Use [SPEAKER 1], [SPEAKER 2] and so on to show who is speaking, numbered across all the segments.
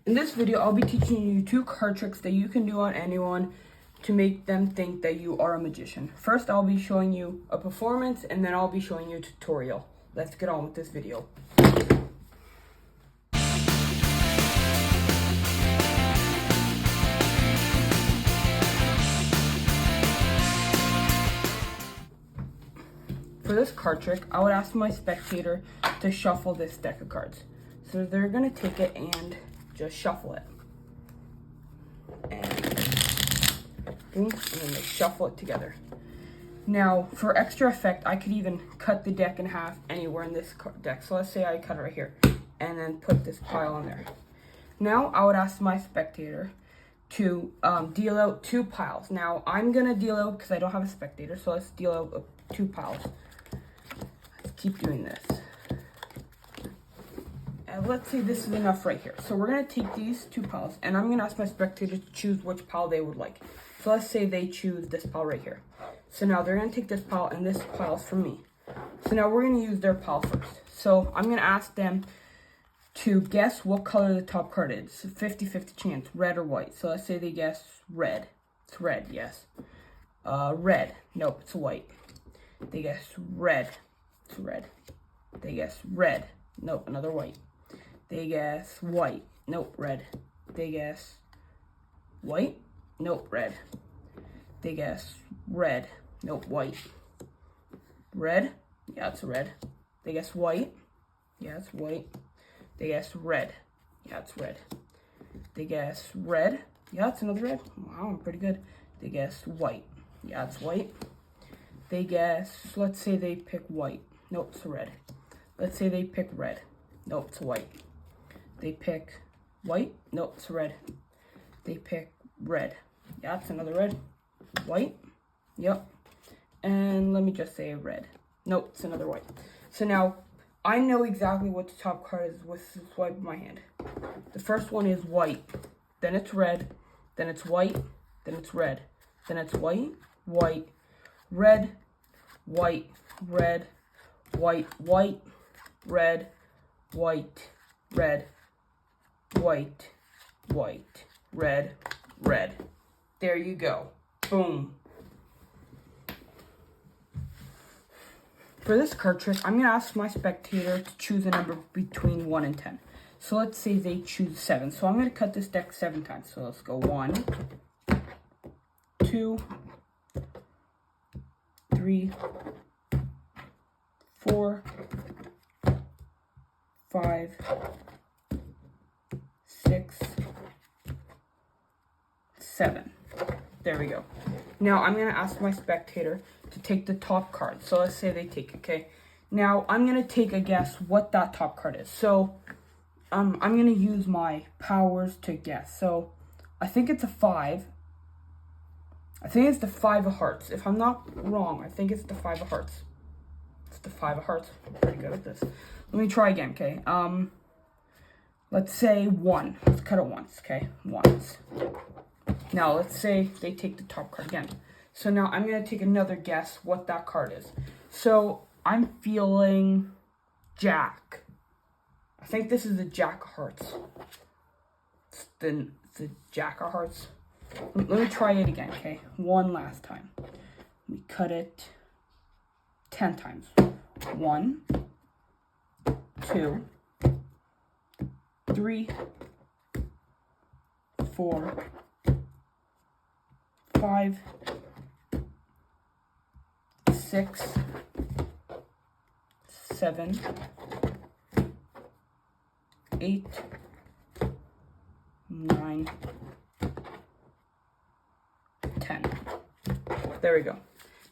[SPEAKER 1] In this video, I'll be teaching you 2 card tricks that you can do on anyone to make them think that you are a magician. First, I'll be showing you a performance, and then I'll be showing you a tutorial. Let's get on with this video. For this card trick, I would ask my spectator to shuffle this deck of cards. So they're gonna take it and just shuffle it. And boom, and then they shuffle it together. Now, for extra effect, I could even cut the deck in half anywhere in this deck. So let's say I cut it right here and then put this pile on there. Now, I would ask my spectator to deal out 2 piles. Now, I'm gonna deal out, because I don't have a spectator, so let's deal out 2 piles. Let's keep doing this. Let's say this is enough right here. So we're going to take these 2 piles, and I'm going to ask my spectator to choose which pile they would like. So let's say they choose this pile right here. So now they're going to take this pile, and this pile is from me. So now we're going to use their pile first. So I'm going to ask them to guess what color the top card is. 50-50 chance, red or white. So let's say they guess red. It's red, yes. Red. Nope, it's white. They guess red. It's red. They guess red. Nope, another white. They guess white. Nope, red. They guess white. Nope, red. They guess red. Nope, white. Red. Yeah, it's red. They guess white. Yeah, it's white. They guess red. Yeah, it's red. They guess red. Yeah, it's another red. Wow, I'm pretty good. They guess white. Yeah, it's white. They guess, let's say they pick white. Nope, it's red. Let's say they pick red. Nope, it's white. They pick white. Nope, it's red. They pick red. Yeah, it's another red. White. Yep. And let me just say red. Nope, it's another white. So now, I know exactly what the top card is with the swipe of my hand. The first one is white. Then it's red. Then it's white. Then it's red. Then it's white, white, red, white, red, white, white, red, white, red, white, white, red, red. There you go. Boom. For this card trick, I'm going to ask my spectator to choose a number between 1 and 10. So let's say they choose 7. So I'm going to cut this deck 7 times. So let's go 1, 2, 3, 4, 5, 6, 7. There we go. Now I'm going to ask my spectator to take the top card. So let's say they take it, okay? Now I'm going to take a guess what that top card is. So I'm going to use my powers to guess. So I think it's a 5. I think it's the 5 of hearts. If I'm not wrong, I think it's the 5 of hearts. It's the 5 of hearts. I'm pretty good at this. Let me try again, okay? Let's say 1. Let's cut it once, okay? Once. Now, let's say they take the top card again. So now I'm going to take another guess what that card is. So I'm feeling Jack. I think this is the Jack of hearts. It's the Jack of hearts. Let me try it again, okay? One last time. We cut it 10 times. 1, 2, 3, 4, 5, 6, 7, 8, 9, 10. There we go.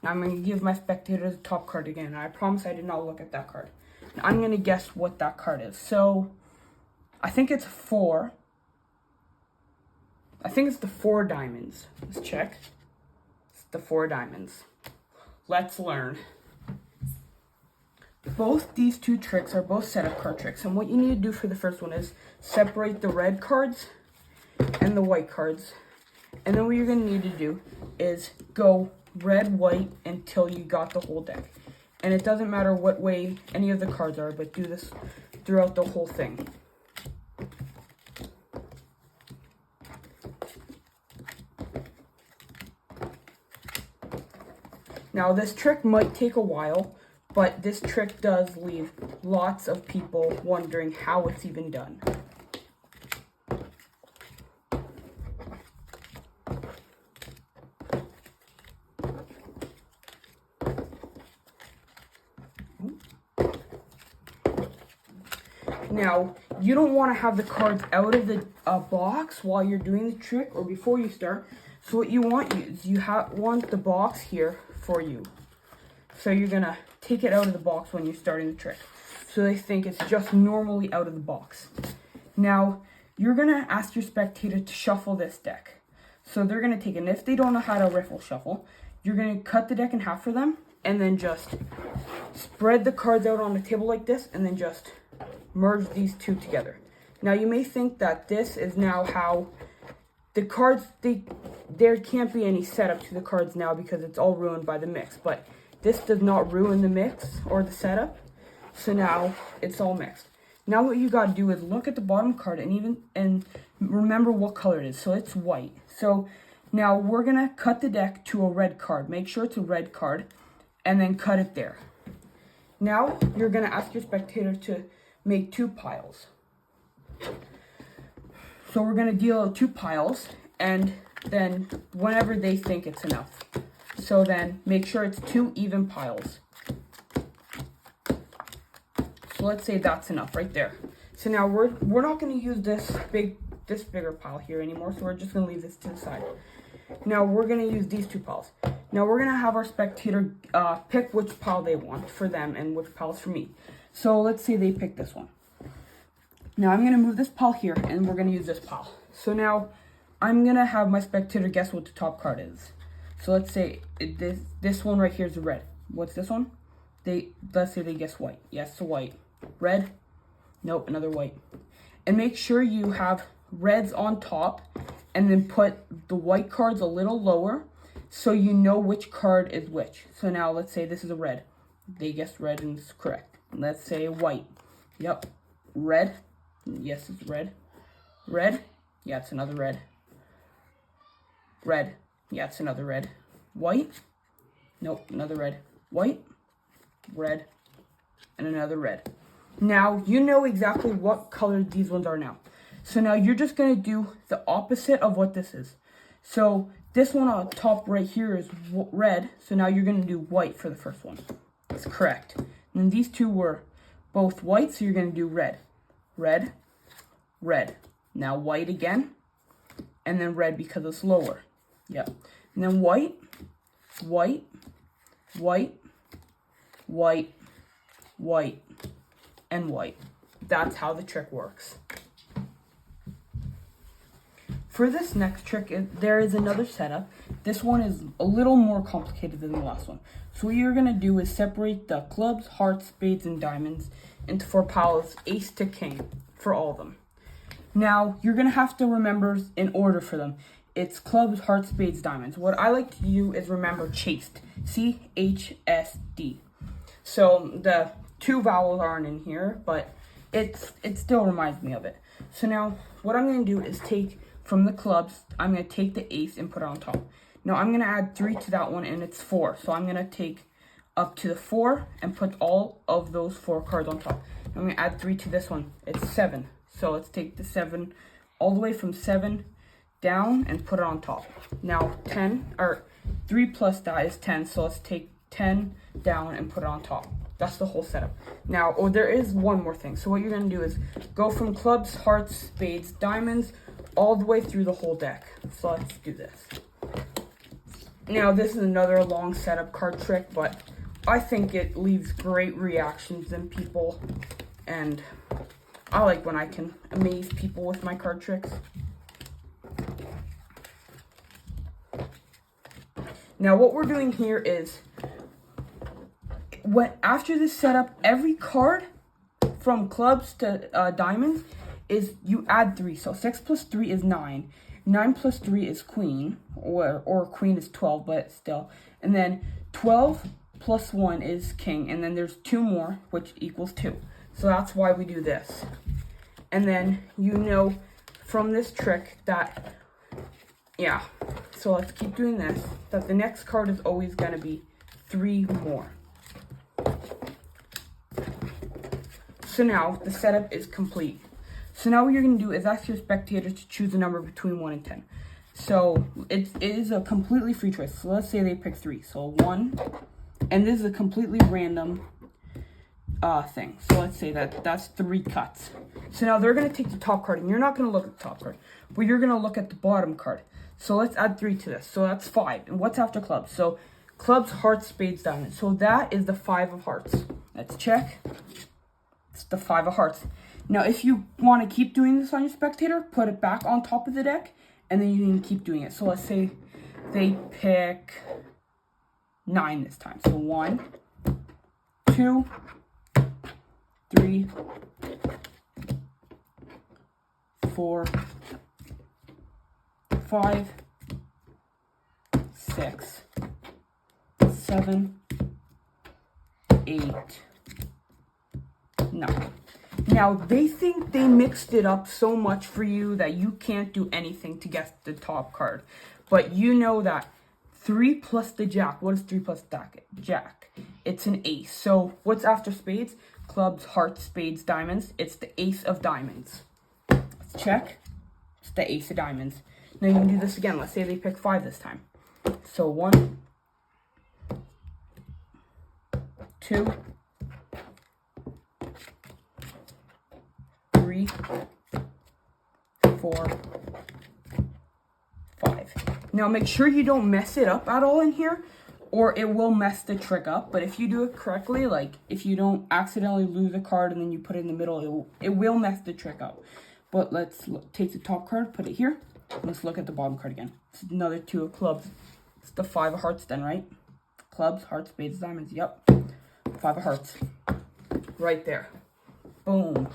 [SPEAKER 1] Now I'm going to give my spectator the top card again. I promise I did not look at that card. Now I'm going to guess what that card is. So, I think it's 4. I think it's the 4 diamonds. Let's check. It's the 4 diamonds. Let's learn. Both these 2 tricks are both setup card tricks. And what you need to do for the first one is separate the red cards and the white cards. And then what you're going to need to do is go red, white until you got the whole deck. And it doesn't matter what way any of the cards are, but do this throughout the whole thing. Now this trick might take a while, but this trick does leave lots of people wondering how it's even done. Now, you don't want to have the cards out of the box while you're doing the trick or before you start. So what you want is you want the box here for you. So you're going to take it out of the box when you're starting the trick. So they think it's just normally out of the box. Now, you're going to ask your spectator to shuffle this deck. So they're going to take it. And if they don't know how to riffle shuffle, you're going to cut the deck in half for them. And then just spread the cards out on the table like this. And then just merge these two together. Now you may think that this is now how the cards, there can't be any setup to the cards now because it's all ruined by the mix, but this does not ruin the mix or the setup. So now it's all mixed. Now what you got to do is look at the bottom card and remember what color it is. So it's white. So now we're going to cut the deck to a red card. Make sure it's a red card and then cut it there. Now you're going to ask your spectator to make 2 piles. So we're going to deal 2 piles, and then whenever they think it's enough. So then make sure it's 2 even piles. So let's say that's enough right there. So now we're not going to use this bigger pile here anymore, so we're just going to leave this to the side. Now we're going to use these 2 piles. Now we're going to have our spectator pick which pile they want for them and which piles for me. So let's say they pick this one. Now I'm going to move this pile here, and we're going to use this pile. So now I'm going to have my spectator guess what the top card is. So let's say this one right here is red. What's this one? Let's say they guess white. Yes, it's white. Red? Nope, another white. And make sure you have reds on top, and then put the white cards a little lower so you know which card is which. So now let's say this is a red. They guessed red and it's correct. Let's say white. Yep. Red. Yes, it's red. Red. Yeah, it's another red. Red. Yeah, it's another red. White. Nope, another red. White. Red. And another red. Now, you know exactly what color these ones are now. So now you're just going to do the opposite of what this is. So this one on top right here is red. So now you're going to do white for the first one. That's correct. And then these 2 were both white, so you're going to do red. Red, red. Now white again, and then red because it's lower. Yep. And then white, white, white, white, white, and white. That's how the trick works. For this next trick, there is another setup. This one is a little more complicated than the last one. So what you're going to do is separate the clubs, hearts, spades, and diamonds into 4 piles, ace to king, for all of them. Now, you're going to have to remember in order for them. It's clubs, hearts, spades, diamonds. What I like to do is remember chased. C-H-S-D. So the 2 vowels aren't in here, but it still reminds me of it. So now, what I'm going to do is take from the clubs, I'm going to take the ace and put it on top. Now, I'm going to add 3 to that one, and it's 4. So I'm going to take up to the 4 and put all of those 4 cards on top. I'm going to add 3 to this one. It's 7. So let's take the 7 all the way from 7 down and put it on top. Now 3 plus that is 10. So let's take 10 down and put it on top. That's the whole setup. Now, there is one more thing. So what you're going to do is go from clubs, hearts, spades, diamonds, all the way through the whole deck. So let's do this. Now, this is another long setup card trick, but I think it leaves great reactions in people, and I like when I can amaze people with my card tricks. Now, what we're doing here is, after this setup, every card from clubs to diamonds is you add 3. So 6 plus 3 is 9. 9 plus 3 is queen, or queen is 12, but still. And then 12 plus 1 is king, and then there's 2 more, which equals 2. So that's why we do this. And then you know from this trick that, yeah, so let's keep doing this, that the next card is always going to be 3 more. So now the setup is complete. So now what you're going to do is ask your spectators to choose a number between 1 and 10. So it is a completely free choice. So let's say they pick 3. So 1, and this is a completely random thing. So let's say that's 3 cuts. So now they're going to take the top card, and you're not going to look at the top card, but you're going to look at the bottom card. So let's add 3 to this. So that's 5. And what's after clubs? So clubs, hearts, spades, diamonds. So that is the 5 of hearts. Let's check. It's the 5 of hearts. Now, if you want to keep doing this on your spectator, put it back on top of the deck, and then you can keep doing it. So let's say they pick 9 this time. So 1, 2, 3, 4, 5, 6, 7, 8, 9. Now, they think they mixed it up so much for you that you can't do anything to guess the top card. But you know that 3 plus the jack. What is 3 plus jack? It's an ace. So what's after spades? Clubs, hearts, spades, diamonds. It's the ace of diamonds. Let's check. It's the ace of diamonds. Now you can do this again. Let's say they pick 5 this time. So 1, 2, 3, 4, 5. Now make sure you don't mess it up at all in here, or it will mess the trick up. But if you do it correctly, like if you don't accidentally lose a card and then you put it in the middle, it will mess the trick up. But let's take the top card, put it here. Let's look at the bottom card again. It's another 2 of clubs. It's the 5 of hearts then, right? Clubs, hearts, spades, diamonds. Yep. 5 of hearts. Right there. Boom.